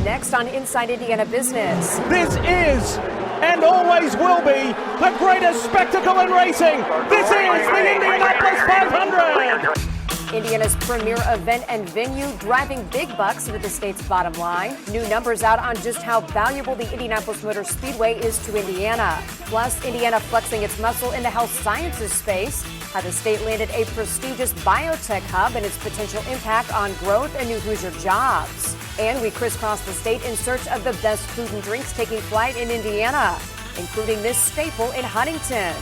next on Inside Indiana Business. This is and always will be the greatest spectacle in racing. This is the Indianapolis 500. Indiana's premier event and venue, driving big bucks into the state's bottom line. New numbers out on just how valuable the Indianapolis Motor Speedway is to Indiana. Plus, Indiana flexing its muscle in the health sciences space. How the state landed a prestigious biotech hub and its potential impact on growth and new Hoosier jobs. And we crisscross the state in search of the best food and drinks taking flight in Indiana, including this staple in Huntington.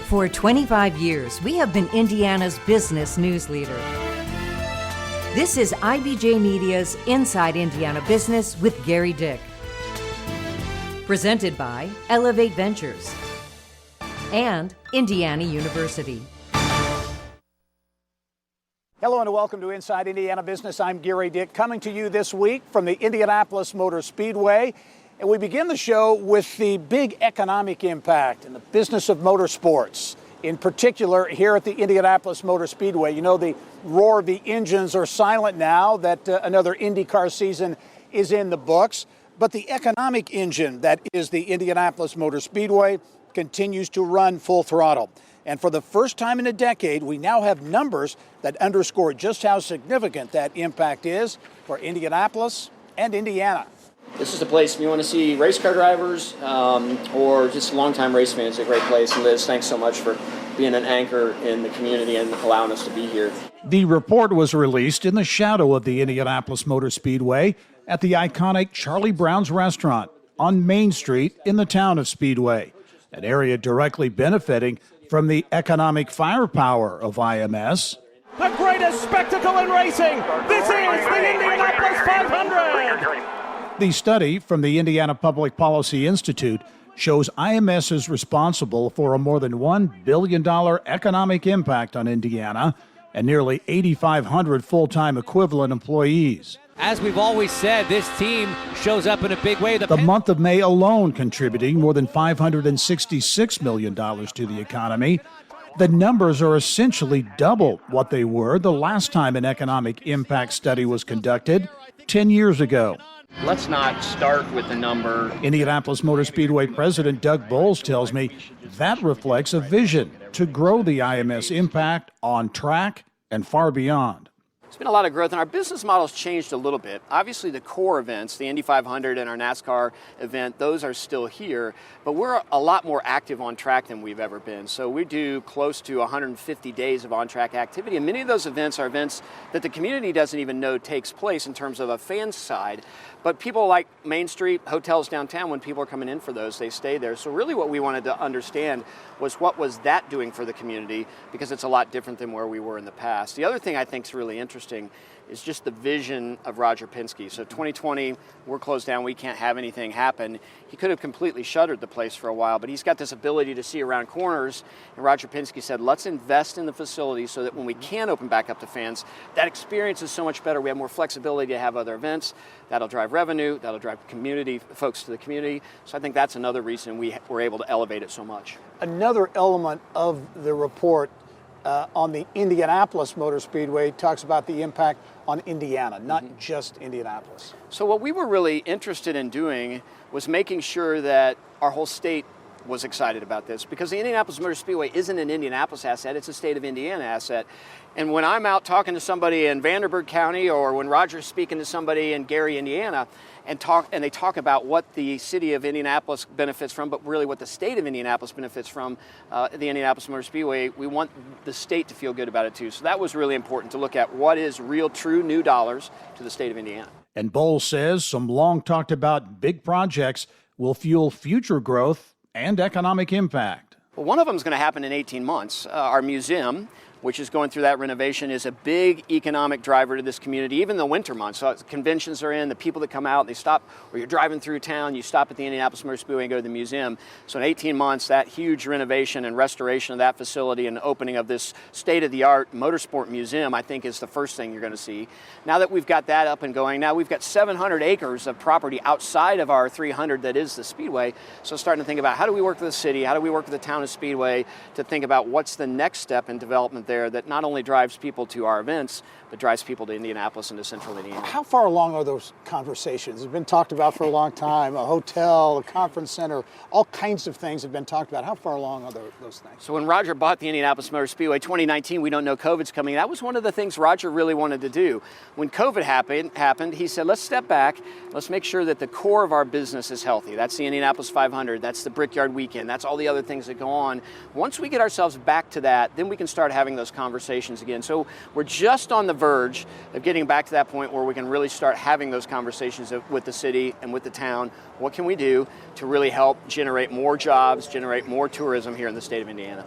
For 25 years, we have been Indiana's business news leader. This is IBJ Media's Inside Indiana Business with Gary Dick. Presented by Elevate Ventures and Indiana University. Hello and welcome to Inside Indiana Business. I'm Gary Dick, coming to you this week from the Indianapolis Motor Speedway. And we begin the show with the big economic impact in the business of motorsports. In particular, here at the Indianapolis Motor Speedway, you know, the roar of the engines are silent now that another IndyCar season is in the books. But the economic engine that is the Indianapolis Motor Speedway continues to run full throttle. And for the first time in a decade, we now have numbers that underscore just how significant that impact is for Indianapolis and Indiana. This is a place if you want to see race car drivers or just longtime race fans. It's a great place. And Liz, thanks so much for being an anchor in the community and allowing us to be here. The report was released in the shadow of the Indianapolis Motor Speedway at the iconic Charlie Brown's restaurant on Main Street in the town of Speedway, an area directly benefiting from the economic firepower of IMS. The greatest spectacle in racing. This is the Indianapolis 500. The study from the Indiana Public Policy Institute shows IMS is responsible for a more than $1 billion economic impact on Indiana and nearly 8,500 full-time equivalent employees. As we've always said, this team shows up in a big way. The month of May alone contributing more than $566 million to the economy. The numbers are essentially double what they were the last time an economic impact study was conducted 10 years ago. Let's not start with the number. Indianapolis Motor Speedway President Doug Bowles tells me that reflects a vision to grow the IMS impact on track and far beyond. There's been a lot of growth, and our business model's changed a little bit. Obviously, the core events, the Indy 500 and our NASCAR event, those are still here, but we're a lot more active on track than we've ever been. So we do close to 150 days of on-track activity, and many of those events are events that the community doesn't even know takes place in terms of a fan side. But people like Main Street, hotels downtown, when people are coming in for those, they stay there. So really what we wanted to understand was what was that doing for the community, because it's a lot different than where we were in the past. The other thing I think is really interesting is just the vision of Roger Penske. So 2020, we're closed down, we can't have anything happen. He could have completely shuttered the place for a while, but he's got this ability to see around corners. And Roger Penske said, let's invest in the facility so that when we can open back up to fans, that experience is so much better. We have more flexibility to have other events. That'll drive revenue, that'll drive community, folks to the community. So I think that's another reason we were able to elevate it so much. Another element of the report on the Indianapolis Motor Speedway talks about the impact on Indiana, not just Indianapolis. So what we were really interested in doing was making sure that our whole state was excited about this, because the Indianapolis Motor Speedway isn't an Indianapolis asset, it's a state of Indiana asset. And when I'm out talking to somebody in Vanderburgh County, or when Roger's speaking to somebody in Gary, Indiana, and they talk about what the city of Indianapolis benefits from, but really what the state of Indianapolis benefits from the Indianapolis Motor Speedway, we want the state to feel good about it too. So that was really important, to look at what is real, true new dollars to the state of Indiana. And Bowles says some long talked about big projects will fuel future growth and economic impact. Well, one of them is going to happen in 18 months. Our museum, which is going through that renovation, is a big economic driver to this community, even the winter months. So conventions are in, the people that come out, they stop, or you're driving through town, you stop at the Indianapolis Motor Speedway and go to the museum. So in 18 months, that huge renovation and restoration of that facility and opening of this state-of-the-art motorsport museum, I think, is the first thing you're going to see. Now that we've got that up and going, now we've got 700 acres of property outside of our 300 that is the Speedway. So starting to think about how do we work with the city, how do we work with the town of Speedway to think about what's the next step in development there that not only drives people to our events, but drives people to Indianapolis and to Central Indiana. How far along are those conversations? It's been talked about for a long time. A hotel, a conference center, all kinds of things have been talked about. How far along are those things? So when Roger bought the Indianapolis Motor Speedway 2019, we don't know COVID's coming. That was one of the things Roger really wanted to do. When COVID happened, he said, let's step back. Let's make sure that the core of our business is healthy. That's the Indianapolis 500. That's the Brickyard Weekend. That's all the other things that go on. Once we get ourselves back to that, then we can start having those conversations again. So we're just on the verge of getting back to that point where we can really start having those conversations with the city and with the town. What can we do to really help generate more jobs, generate more tourism here in the state of Indiana?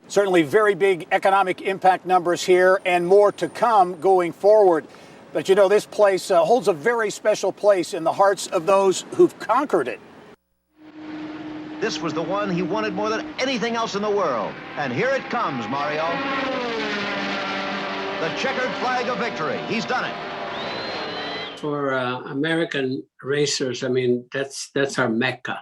Certainly very big economic impact numbers here and more to come going forward. But you know, this place holds a very special place in the hearts of those who've conquered it. This was the one he wanted more than anything else in the world. And here it comes, Mario. The checkered flag of victory. He's done it. For American racers, I mean, that's our Mecca.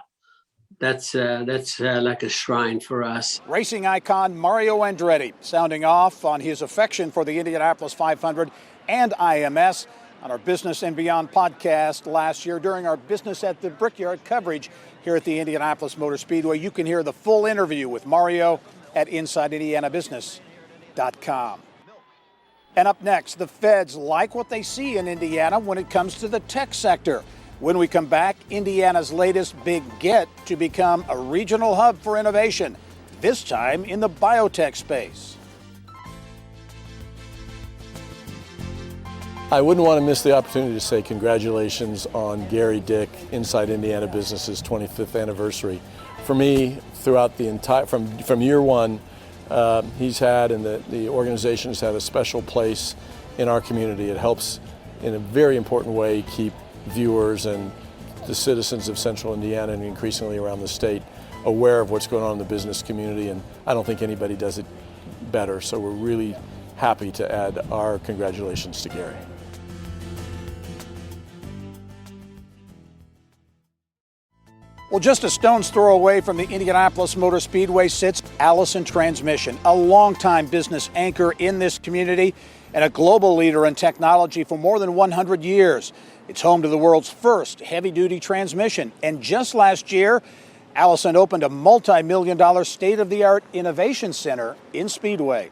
That's like a shrine for us. Racing icon Mario Andretti sounding off on his affection for the Indianapolis 500 and IMS on our Business and Beyond podcast last year during our Business at the Brickyard coverage here at the Indianapolis Motor Speedway. You can hear the full interview with Mario at InsideIndianaBusiness.com. And up next, the feds like what they see in Indiana when it comes to the tech sector. When we come back, Indiana's latest big get to become a regional hub for innovation, this time in the biotech space. I wouldn't want to miss the opportunity to say congratulations on Gary Dick, Inside Indiana Business's 25th anniversary. For me, throughout the entire, from year one, he's had, and the organization has had a special place in our community. It helps in a very important way keep viewers and the citizens of Central Indiana and increasingly around the state aware of what's going on in the business community, and I don't think anybody does it better. So we're really happy to add our congratulations to Gary. Well, just a stone's throw away from the Indianapolis Motor Speedway sits Allison Transmission, a longtime business anchor in this community and a global leader in technology for more than 100 years. It's home to the world's first heavy-duty transmission. And just last year, Allison opened a multi-million-dollar state-of-the-art innovation center in Speedway.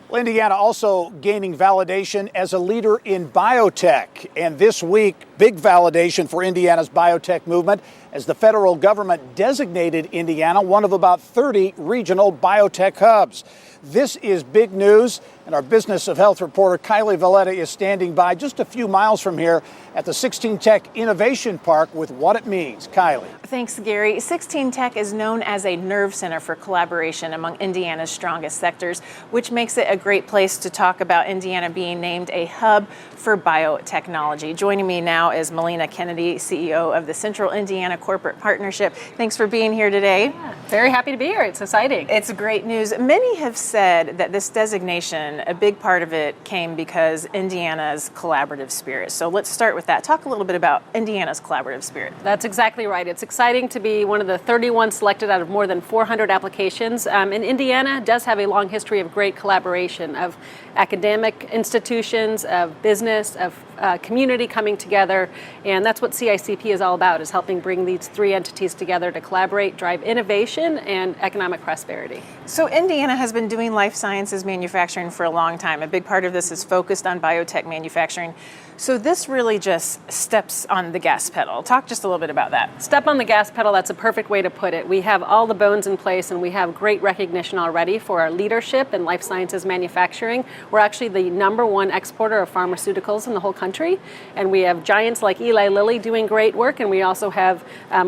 Well, Indiana also gaining validation as a leader in biotech. And this week, big validation for Indiana's biotech movement as the federal government designated Indiana one of about 30 regional biotech hubs. This is big news, and our Business of Health reporter Kylie Valletta is standing by just a few miles from here at the 16 Tech Innovation Park with what it means. Kylie. Thanks, Gary. 16 Tech is known as a nerve center for collaboration among Indiana's strongest sectors, which makes it a great place to talk about Indiana being named a hub for biotechnology. Joining me now is Melina Kennedy, CEO of the Central Indiana Corporate Partnership. Thanks for being here today. Yeah, very happy to be here. It's exciting. It's great news. Many have said that this designation, a big part of it came because Indiana's collaborative spirit. So let's start with that. Talk a little bit about Indiana's collaborative spirit. That's exactly right. It's exciting to be one of the 31 selected out of more than 400 applications. And Indiana does have a long history of great collaboration of academic institutions, of business, of community coming together. And that's what CICP is all about, is helping bring these three entities together to collaborate, drive innovation and economic prosperity. So Indiana has been doing life sciences manufacturing for a long time. A big part of this is focused on biotech manufacturing. So this really just steps on the gas pedal. Talk just a little bit about that. Step on the gas pedal, that's a perfect way to put it. We have all the bones in place and we have great recognition already for our leadership in life sciences manufacturing. We're actually the #1 exporter of pharmaceuticals in the whole country. And we have giants like Eli Lilly doing great work, and we also have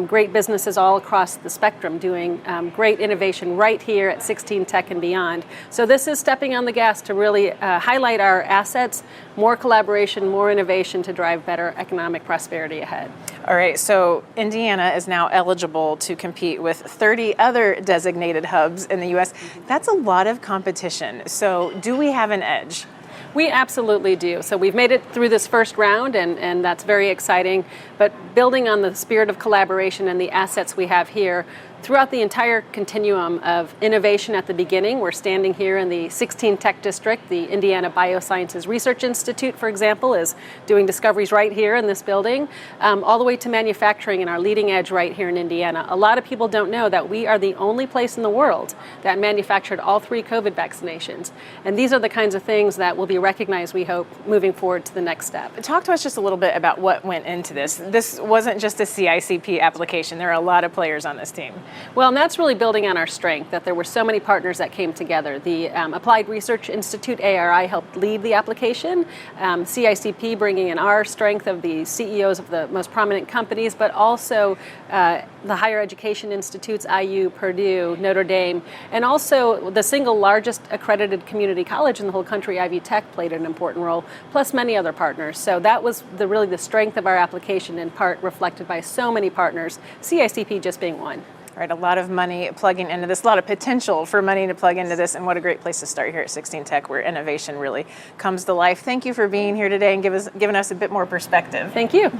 great businesses all across the spectrum doing great innovation right here at 16 Tech and beyond. So this is stepping on the gas to really highlight our assets, more collaboration, more innovation to drive better economic prosperity ahead. All right, so Indiana is now eligible to compete with 30 other designated hubs in the U.S. That's a lot of competition. So do we have an edge? We absolutely do. So we've made it through this first round, and that's very exciting. But building on the spirit of collaboration and the assets we have here, throughout the entire continuum of innovation at the beginning. We're standing here in the 16 Tech District. The Indiana Biosciences Research Institute, for example, is doing discoveries right here in this building, all the way to manufacturing in our leading edge right here in Indiana. A lot of people don't know that we are the only place in the world that manufactured all 3 COVID vaccinations. And these are the kinds of things that will be recognized, we hope, moving forward to the next step. Talk to us just a little bit about what went into this. This wasn't just a CICP application. There are a lot of players on this team. Well, and that's really building on our strength, that there were so many partners that came together. The Applied Research Institute, ARI, helped lead the application. CICP bringing in our strength of the CEOs of the most prominent companies, but also the higher education institutes, IU, Purdue, Notre Dame, and also the single largest accredited community college in the whole country, Ivy Tech, played an important role, plus many other partners. So that was really the strength of our application, in part reflected by so many partners, CICP just being one. Right, a lot of money plugging into this, a lot of potential for money to plug into this, and what a great place to start here at 16 Tech, where innovation really comes to life. Thank you for being here today and giving us a bit more perspective. Thank you.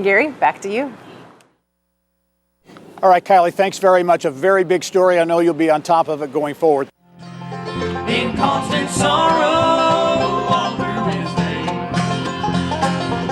Gary, back to you. All right, Kylie, thanks very much. A very big story. I know you'll be on top of it going forward. In constant sorrow, while we're missing.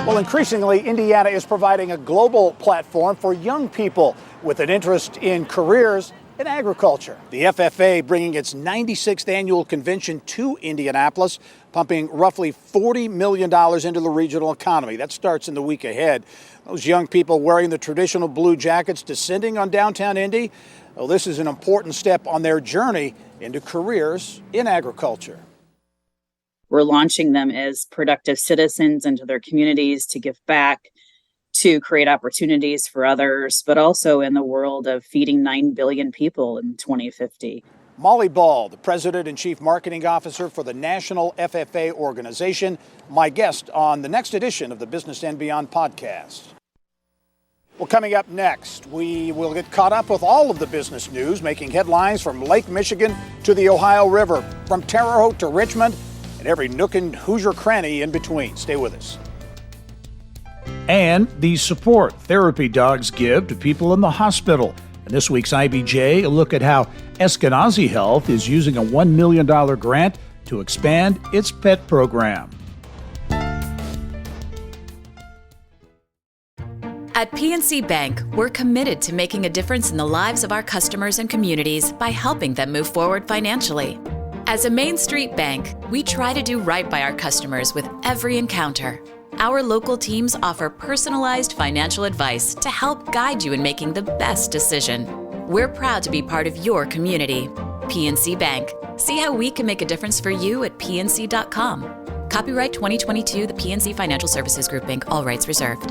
Well, increasingly, Indiana is providing a global platform for young people with an interest in careers in agriculture. The FFA bringing its 96th annual convention to Indianapolis, pumping roughly $40 million into the regional economy. That starts in the week ahead. Those young people wearing the traditional blue jackets descending on downtown Indy. Well, this is an important step on their journey into careers in agriculture. We're launching them as productive citizens into their communities to give back, to create opportunities for others, but also in the world of feeding 9 billion people in 2050. Molly Ball, the President and Chief Marketing Officer for the National FFA organization, my guest on the next edition of the Business and Beyond podcast. Well, coming up next, we will get caught up with all of the business news making headlines from Lake Michigan to the Ohio River, from Terre Haute to Richmond, and every nook and Hoosier cranny in between. Stay with us. And the support therapy dogs give to people in the hospital. In this week's IBJ, a look at how Eskenazi Health is using a $1 million grant to expand its pet program. At PNC Bank, we're committed to making a difference in the lives of our customers and communities by helping them move forward financially. As a Main Street bank, we try to do right by our customers with every encounter. Our local teams offer personalized financial advice to help guide you in making the best decision. We're proud to be part of your community. PNC Bank. See how we can make a difference for you at pnc.com. Copyright 2022, the PNC Financial Services Group, Inc., all rights reserved.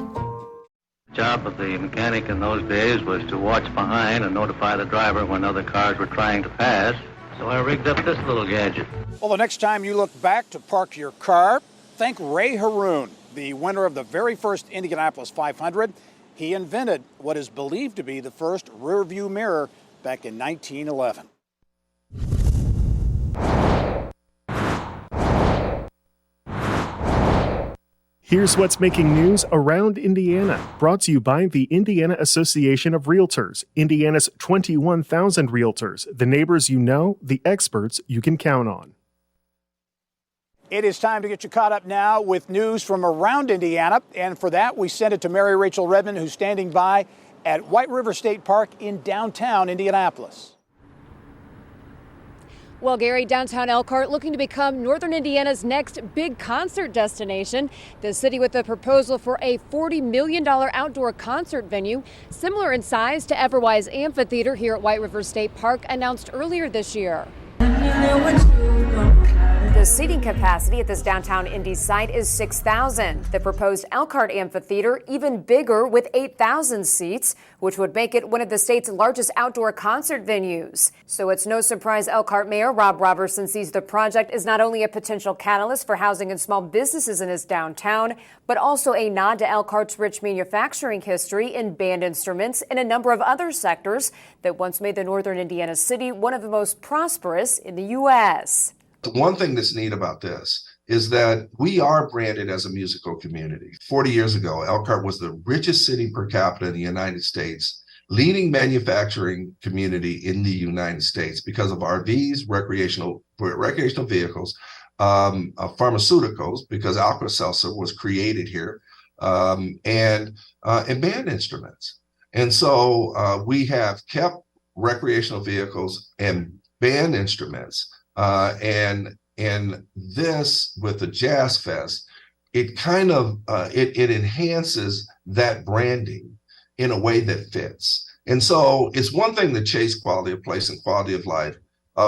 The job of the mechanic in those days was to watch behind and notify the driver when other cars were trying to pass. So I rigged up this little gadget. Well, the next time you look back to park your car, thank Ray Haroon, the winner of the very first Indianapolis 500. He invented what is believed to be the first rear-view mirror back in 1911. Here's what's making news around Indiana, brought to you by the Indiana Association of Realtors, Indiana's 21,000 realtors, the neighbors you know, the experts you can count on. It is time to get you caught up now with news from around Indiana, and for that we send it to Mary Rachel Redmond, who's standing by at White River State Park in downtown Indianapolis. Well, Gary, downtown Elkhart looking to become Northern Indiana's next big concert destination. The city with a proposal for a $40 million outdoor concert venue, similar in size to Everwise Amphitheater here at White River State Park, announced earlier this year. The seating capacity at this downtown Indy site is 6,000. The proposed Elkhart Amphitheater even bigger with 8,000 seats, which would make it one of the state's largest outdoor concert venues. So it's no surprise Elkhart Mayor Rob Robertson sees the project as not only a potential catalyst for housing and small businesses in his downtown, but also a nod to Elkhart's rich manufacturing history in band instruments and a number of other sectors that once made the Northern Indiana city one of the most prosperous in the U.S. The one thing that's neat about this is that we are branded as a musical community. 40 years ago, Elkhart was the richest city per capita in the United States leading manufacturing community in the United States because of RVs, recreational vehicles, pharmaceuticals, because Alka-Seltzer was created here, and band instruments. And so we have kept recreational vehicles and band instruments, and this with the Jazz Fest, it kind of it enhances that branding in a way that fits. And so it's one thing to chase quality of place and quality of life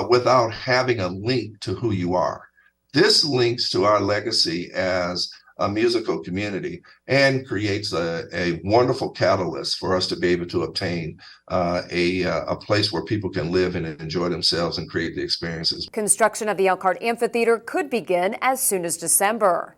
without having a link to who you are. This links to our legacy as a musical community and creates a wonderful catalyst for us to be able to obtain a place where people can live and enjoy themselves and create the experiences. Construction of the Elkhart Amphitheater could begin as soon as December.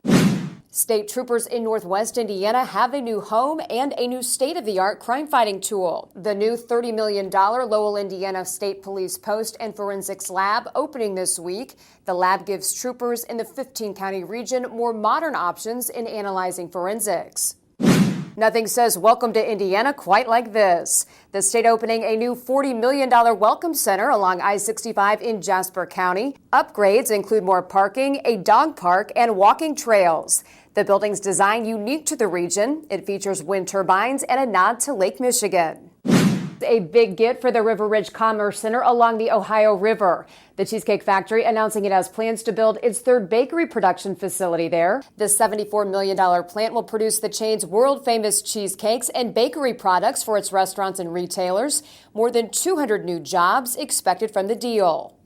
State troopers in Northwest Indiana have a new home and a new state-of-the-art crime-fighting tool. The new $30 million Lowell, Indiana State Police Post and Forensics Lab opening this week. The lab gives troopers in the 15-county region more modern options in analyzing forensics. Nothing says welcome to Indiana quite like this. The state opening a new $40 million welcome center along I-65 in Jasper County. Upgrades include more parking, a dog park, and walking trails. The building's design unique to the region. It features wind turbines and a nod to Lake Michigan. A big get for the River Ridge Commerce Center along the Ohio River. The Cheesecake Factory announcing it has plans to build its third bakery production facility there. The $74 million plant will produce the chain's world-famous cheesecakes and bakery products for its restaurants and retailers. More than 200 new jobs expected from the deal.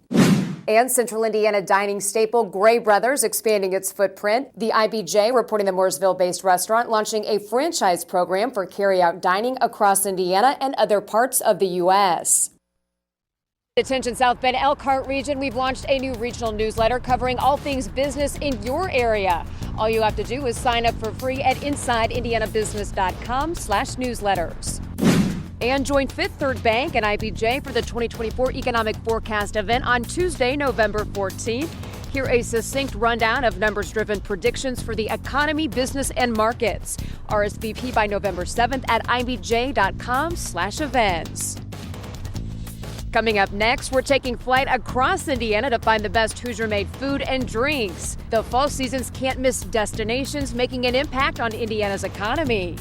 And Central Indiana dining staple Gray Brothers expanding its footprint. The IBJ reporting the Mooresville-based restaurant launching a franchise program for carry-out dining across Indiana and other parts of the U.S. Attention South Bend Elkhart region, we've launched a new regional newsletter covering all things business in your area. All you have to do is sign up for free at insideindianabusiness.com/newsletters. And join Fifth Third Bank and IBJ for the 2024 Economic Forecast event on Tuesday, November 14th. Hear a succinct rundown of numbers-driven predictions for the economy, business, and markets. RSVP by November 7th at ibj.com/events. Coming up next, we're taking flight across Indiana to find the best Hoosier-made food and drinks. The fall season's can't-miss destinations making an impact on Indiana's economy.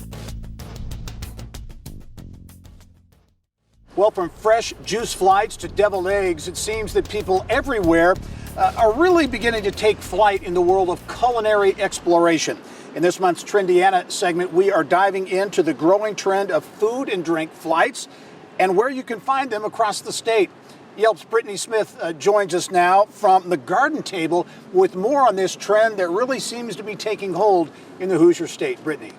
Well, from fresh juice flights to deviled eggs, it seems that people everywhere are really beginning to take flight in the world of culinary exploration. In this month's Trendiana segment, we are diving into the growing trend of food and drink flights and where you can find them across the state. Yelp's Brittany Smith joins us now from the Garden Table with more on this trend that really seems to be taking hold in the Hoosier state. Brittany.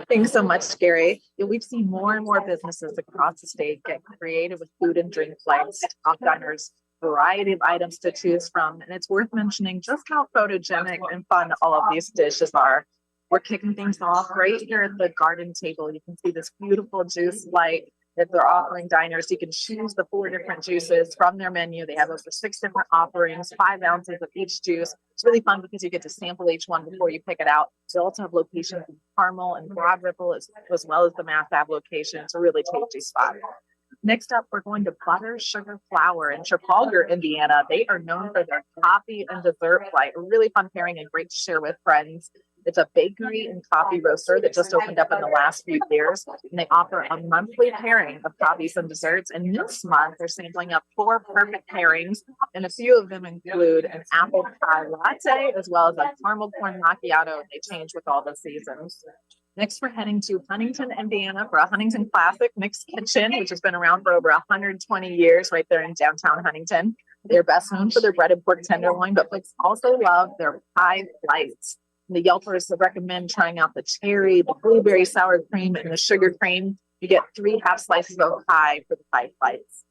Thanks so much, Gary. We've seen more and more businesses across the state get creative with food and drink flights, top diners, variety of items to choose from. And it's worth mentioning just how photogenic and fun all of these dishes are. We're kicking things off right here at the Garden Table. You can see this beautiful juice flight that they're offering diners. You can choose the 4 different juices from their menu. They have over 6 different offerings, 5 ounces of each juice. It's really fun because you get to sample each one before you pick it out. They also have locations in Carmel and Broad Ripple as well as the Mass Ave location. It's a really tasty spot. Next up, we're going to Butter Sugar Flour in Trafalgar, Indiana. They are known for their coffee and dessert flight. A really fun pairing and great to share with friends. It's a bakery and coffee roaster that just opened up in the last few years, and they offer a monthly pairing of coffees and desserts. And this month, they're sampling up 4 perfect pairings, and a few of them include an apple pie latte as well as a caramel corn macchiato, and they change with all the seasons. Next, we're heading to Huntington, Indiana for a Huntington Classic Mixed Kitchen, which has been around for over 120 years right there in downtown Huntington. They're best known for their breaded pork tenderloin, but folks also love their pie flights. The Yelpers recommend trying out the cherry, the blueberry sour cream, and the sugar cream. You get 3 half slices of pie for the pie flights.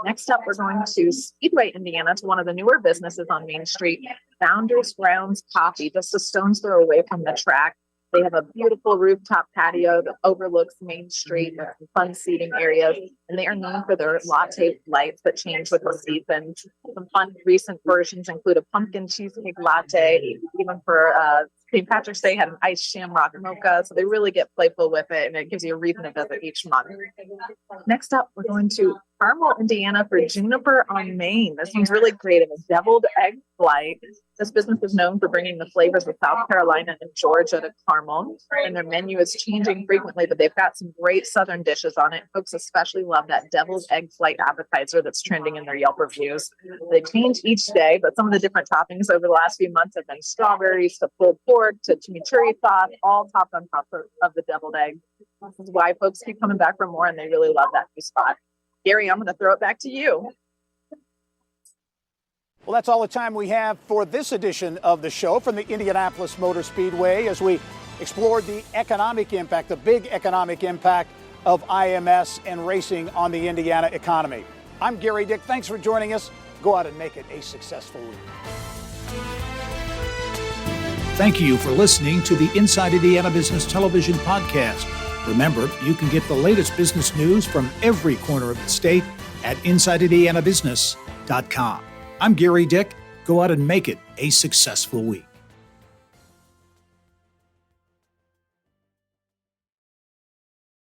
Next up, we're going to Speedway, Indiana, to one of the newer businesses on Main Street, Founders Grounds Coffee, just a stone's throw away from the track. They have a beautiful rooftop patio that overlooks Main Street with some fun seating areas, and they are known for their latte flights that change with the seasons. Some fun recent versions include a pumpkin cheesecake latte, even for St. Patrick's Day had an iced shamrock mocha, so they really get playful with it, and it gives you a reason to visit each month. Next up, we're going to Carmel, Indiana for Juniper on Main. This one's really creative, a deviled egg flight. This business is known for bringing the flavors of South Carolina and Georgia to Carmel, and their menu is changing frequently, but they've got some great Southern dishes on it. Folks especially love that deviled egg flight appetizer that's trending in their Yelp reviews. They change each day, but some of the different toppings over the last few months have been strawberries to pulled pork to chimichurri sauce, all topped on top of the deviled egg. This is why folks keep coming back for more, and they really love that new spot. Gary, I'm going to throw it back to you. Well, that's all the time we have for this edition of the show from the Indianapolis Motor Speedway as we explored the economic impact, the big economic impact of IMS and racing on the Indiana economy. I'm Gary Dick. Thanks for joining us. Go out and make it a successful week. Thank you for listening to the Inside Indiana Business Television podcast. Remember, you can get the latest business news from every corner of the state at InsideIndianaBusiness.com. I'm Gary Dick. Go out and make it a successful week.